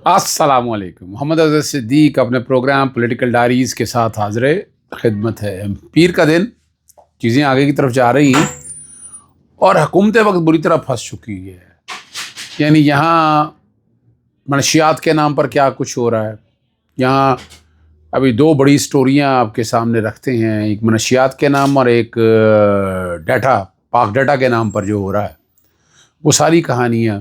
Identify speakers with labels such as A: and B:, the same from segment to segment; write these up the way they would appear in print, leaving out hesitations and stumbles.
A: السلام علیکم. محمد اظہر صدیق اپنے پروگرام پولیٹیکل ڈائریز کے ساتھ حاضر خدمت ہے. پیر کا دن، چیزیں آگے کی طرف جا رہی ہیں اور حکومت وقت بری طرح پھنس چکی ہے. یعنی یہاں منشیات کے نام پر کیا کچھ ہو رہا ہے. یہاں ابھی دو بڑی سٹوریاں آپ کے سامنے رکھتے ہیں، ایک منشیات کے نام اور ایک ڈیٹا، پاک ڈیٹا کے نام پر جو ہو رہا ہے. وہ ساری کہانیاں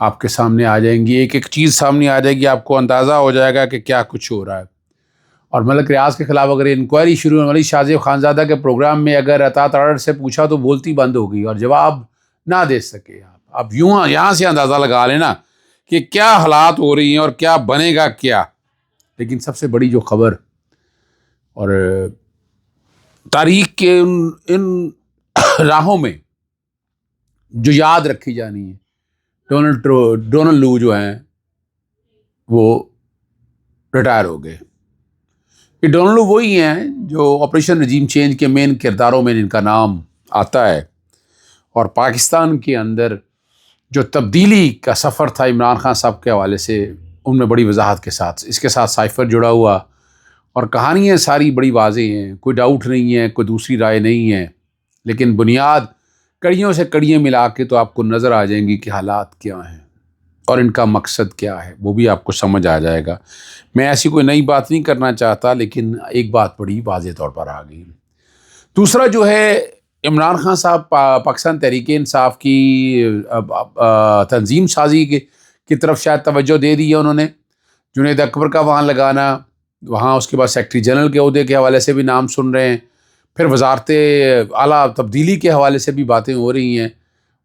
A: آپ کے سامنے آ جائیں گی، ایک ایک چیز سامنے آ جائے گی، آپ کو اندازہ ہو جائے گا کہ کیا کچھ ہو رہا ہے. اور ملک ریاض کے خلاف اگر انکوائری شروع ہونے والی، شاہ زیب خانزادہ کے پروگرام میں اگر اطاعت آرڈر سے پوچھا تو بولتی بند ہو گئی اور جواب نہ دے سکے. آپ یہاں سے اندازہ لگا لینا کہ کیا حالات ہو رہی ہیں اور کیا بنے گا کیا. لیکن سب سے بڑی جو خبر اور تاریخ کے ان راہوں میں جو یاد رکھی جانی ہے، ڈونلڈ لو جو ہیں وہ ریٹائر ہو گئے. یہ ڈونلڈ لو وہی ہیں جو آپریشن رجیم چینج کے مین کرداروں میں ان کا نام آتا ہے. اور پاکستان کے اندر جو تبدیلی کا سفر تھا عمران خان صاحب کے حوالے سے، ان میں بڑی وضاحت کے ساتھ اس کے ساتھ سائفر جڑا ہوا اور کہانیاں ساری بڑی واضح ہیں، کوئی ڈاؤٹ نہیں ہے، کوئی دوسری رائے نہیں ہے. لیکن بنیاد کڑیوں سے کڑیاں ملا کے تو آپ کو نظر آ جائیں گی کہ حالات کیا ہیں اور ان کا مقصد کیا ہے، وہ بھی آپ کو سمجھ آ جائے گا. میں ایسی کوئی نئی بات نہیں کرنا چاہتا، لیکن ایک بات بڑی واضح طور پر آ گئی. دوسرا جو ہے، عمران خان صاحب پاکستان تحریک انصاف کی تنظیم سازی کی طرف شاید توجہ دے دی ہے انہوں نے. جنید اکبر کا وہاں لگانا، وہاں اس کے بعد سیکرٹری جنرل کے عہدے کے حوالے سے بھی نام سن رہے ہیں، پھر وزارت اعلیٰ تبدیلی کے حوالے سے بھی باتیں ہو رہی ہیں،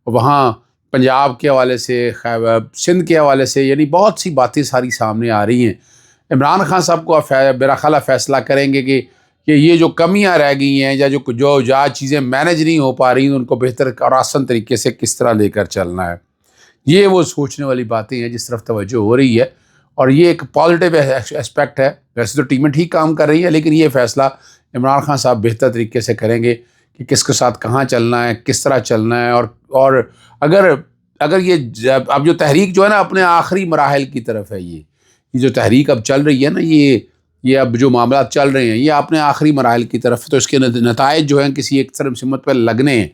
A: وہاں پنجاب کے حوالے سے، سندھ کے حوالے سے، یعنی بہت سی باتیں ساری سامنے آ رہی ہیں. عمران خان صاحب کو میرا خیال فیصلہ کریں گے کہ یہ جو کمیاں رہ گئی ہیں یا جو چیزیں مینج نہیں ہو پا رہی ہیں، ان کو بہتر اور آسان طریقے سے کس طرح لے کر چلنا ہے. یہ وہ سوچنے والی باتیں ہیں جس طرف توجہ ہو رہی ہے، اور یہ ایک پازیٹیو اسپیکٹ ہے. ویسے تو ٹیمیں ٹھیک کام کر رہی ہے، لیکن یہ فیصلہ عمران خان صاحب بہتر طریقے سے کریں گے کہ کس کے ساتھ کہاں چلنا ہے، کس طرح چلنا ہے. اور اگر یہ اب جو تحریک جو ہے نا اپنے آخری مراحل کی طرف ہے، یہ جو تحریک اب چل رہی ہے نا، یہ اب جو معاملات چل رہے ہیں یہ اپنے آخری مراحل کی طرف ہے، تو اس کے نتائج جو ہیں کسی ایک طرف سمت پہ لگنے ہیں،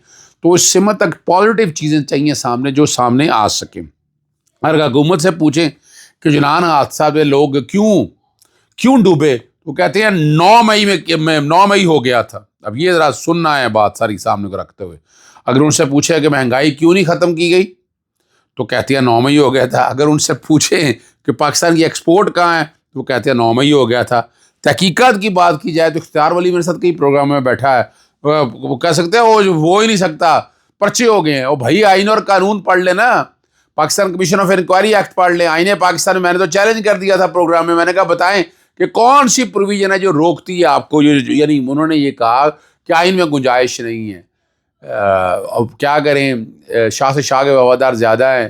A: تو اس سمت تک پازیٹیو چیزیں چاہیے سامنے، جو سامنے آ سکیں. اگر حکومت سے پوچھیں کہ جنان حادثہ میں لوگ کیوں ڈوبے، تو کہتے ہیں 9 مئی ہو گیا تھا. اب یہ ذرا سننا ہے بات ساری سامنے کو رکھتے ہوئے. اگر ان سے پوچھے کہ مہنگائی کیوں نہیں ختم کی گئی، تو کہتے ہیں 9 مئی ہو گیا تھا. اگر ان سے پوچھیں کہ پاکستان کی ایکسپورٹ کہاں ہے، تو کہتے ہیں 9 مئی ہو گیا تھا. تحقیقات کی بات کی جائے تو اختیار ولی میرے ساتھ کئی پروگرام میں بیٹھا ہے، وہ کہہ سکتے ہیں وہ ہی نہیں سکتا، پرچے ہو گئے ہیں. او بھائی، آئین اور قانون پڑھ لینا، Pakistan commission of inquiry act پڑھ لیں، آئین پاکستان میں نے تو چیلنج کر دیا تھا پروگرام میں. میں نے کہا بتائیں کہ کون سی پروویژن ہے جو روکتی ہے آپ کو. یعنی انہوں نے یہ کہا کہ آئین میں گنجائش نہیں ہے. اب کیا کریں، شاہ سے شاہ کے وفادار زیادہ ہیں.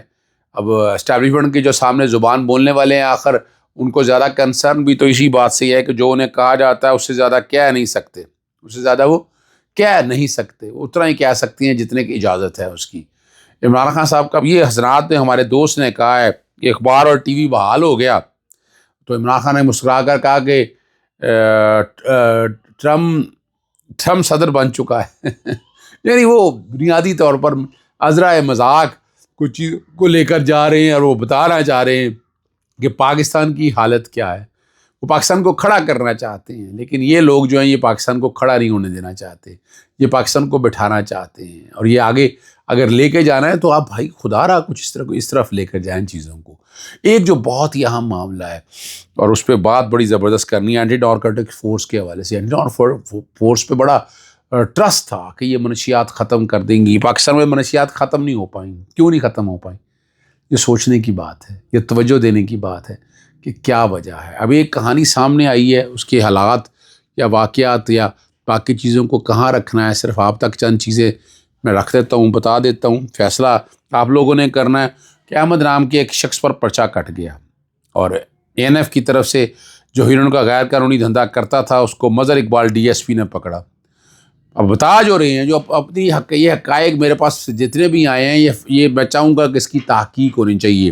A: اب اسٹیبلشمنٹ کے جو سامنے زبان بولنے والے ہیں، آخر ان کو زیادہ کنسرن بھی تو اسی بات سے ہے کہ جو انہیں کہا جاتا ہے اس سے زیادہ کہہ نہیں سکتے، اس سے زیادہ وہ کہہ نہیں سکتے، اتنا ہی کہہ سکتی ہیں جتنے کی اجازت ہے اس کی. عمران خان صاحب کا یہ حسنات میں ہمارے دوست نے کہا ہے کہ اخبار اور ٹی وی بحال ہو گیا، تو عمران خان نے مسکرا کر کہا کہ ٹرمپ صدر بن چکا ہے. یعنی وہ بنیادی طور پر عذرائے مذاق کچھ چیز کو لے کر جا رہے ہیں، اور وہ بتانا چاہ رہے ہیں کہ پاکستان کی حالت کیا ہے. وہ پاکستان کو کھڑا کرنا چاہتے ہیں، لیکن یہ لوگ جو ہیں یہ پاکستان کو کھڑا نہیں ہونے دینا چاہتے، یہ پاکستان کو بٹھانا چاہتے ہیں. اور یہ آگے اگر لے کے جانا ہے تو آپ بھائی خدا را کچھ اس طرف لے کر جائیں چیزوں کو. ایک جو بہت ہی اہم معاملہ ہے اور اس پہ بات بڑی زبردست کرنی ہے، اینٹی نارکوٹک فورس کے حوالے سے. اینٹی نارکوٹک فورس پہ بڑا ٹرسٹ تھا کہ یہ منشیات ختم کر دیں گی. پاکستان میں منشیات ختم نہیں ہو پائیں. کیوں نہیں ختم ہو پائیں؟ یہ سوچنے کی بات ہے، یہ توجہ دینے کی بات ہے کہ کیا وجہ ہے. اب ایک کہانی سامنے آئی ہے، اس کے حالات یا واقعات یا باقی چیزوں کو کہاں رکھنا ہے، صرف آپ تک چند چیزیں میں رکھ دیتا ہوں، بتا دیتا ہوں. فیصلہ آپ لوگوں نے کرنا ہے کہ احمد نام کے ایک شخص پر پرچہ کٹ گیا، اور ANF کی طرف سے جو ہیروئن کا غیر قانونی دھندا کرتا تھا اس کو مظہر اقبال DSP نے پکڑا. اب بتا جو رہے ہیں، جو اپنی یہ حقائق میرے پاس جتنے بھی آئے ہیں، یہ میں چاہوں گا کہ اس کی تحقیق ہونی چاہیے.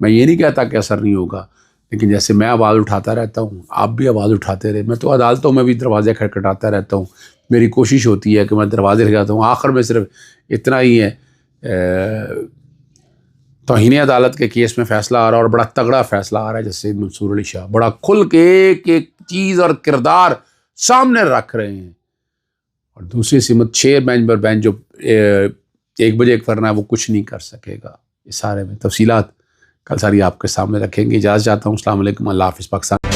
A: میں یہ نہیں کہتا کہ اثر نہیں ہوگا، لیکن جیسے میں آواز اٹھاتا رہتا ہوں، آپ بھی آواز اٹھاتے رہے. میں تو عدالتوں میں بھی دروازے کھٹکھٹاتا رہتا ہوں. میری کوشش ہوتی ہے کہ میں دروازے لگاتا ہوں. آخر میں صرف اتنا ہی ہے، توہین عدالت کے کیس میں فیصلہ آ رہا ہے، اور بڑا تگڑا فیصلہ آ رہا ہے، جیسے سید منصور علی شاہ بڑا کھل کے ایک ایک چیز اور کردار سامنے رکھ رہے ہیں. اور دوسری سمت 6 بینچ پر بینچ جو 1 بجے کرنا ہے وہ کچھ نہیں کر سکے گا. اس سارے میں تفصیلات کل ساری آپ کے سامنے رکھیں گے. اجازت چاہتا ہوں. السلام علیکم. اللہ حافظ. پاکستان.